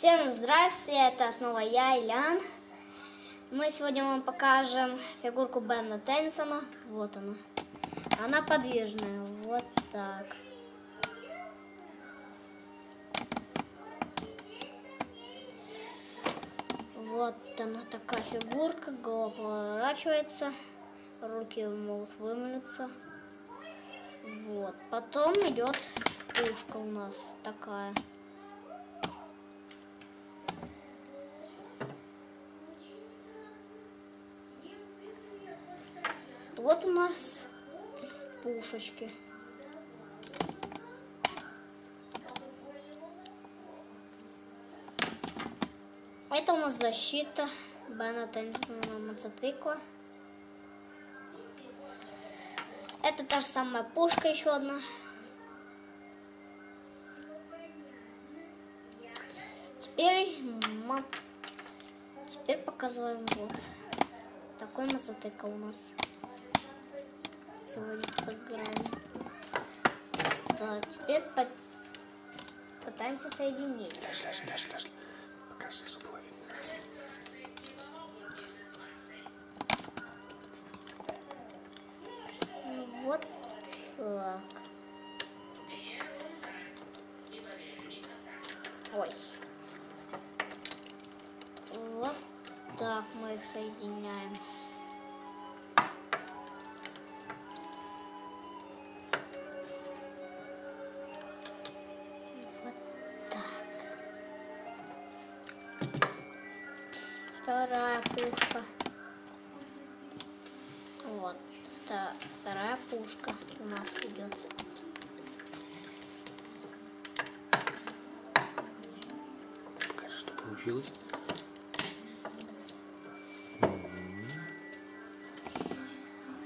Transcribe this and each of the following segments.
Всем здравствуйте, это снова я, Ильян. Мы сегодня вам покажем фигурку Бена Теннисона. Вот она. Она подвижная, вот так. Вот она такая фигурка, голова поворачивается, руки могут вымылиться. Вот. Потом идет пушка у нас такая. Вот у нас пушечки. Это у нас защита Бена Теннисона мотоцикла. Это та же самая пушка, еще одна. Теперь показываем вот такой мотоцикл у нас. Сегодня поиграем. Да, теперь пытаемся соединить. Покажи, чтобы было видно. Вот так. Ой. Вот так мы их соединяем. Вторая пушка. Вот. Вторая пушка у нас идет. Покажи, что получилось.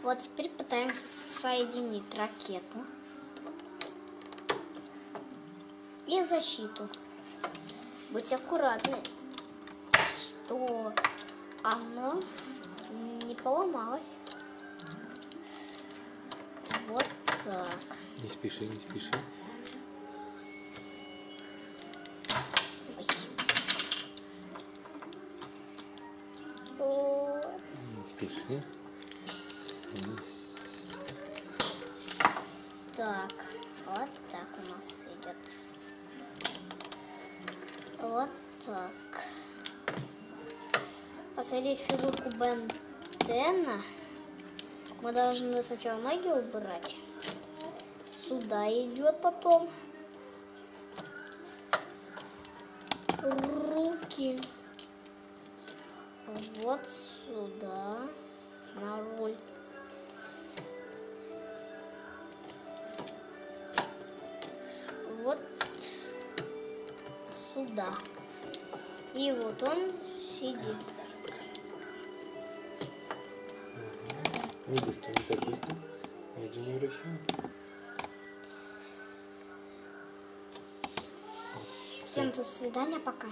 Вот теперь пытаемся соединить ракету и защиту. Будьте аккуратны, что оно не поломалось. Вот так. Не спеши, не спеши. Ой. Не спеши. Так, вот так у нас идет. Вот так. Посадить фигурку Бен Тена. Мы должны сначала ноги убрать. Сюда идет потом. Руки. Вот сюда. На руль. Вот сюда. И вот он сидит. Не быстро, не так быстро. Медленнее вращаем. Всем до свидания, пока.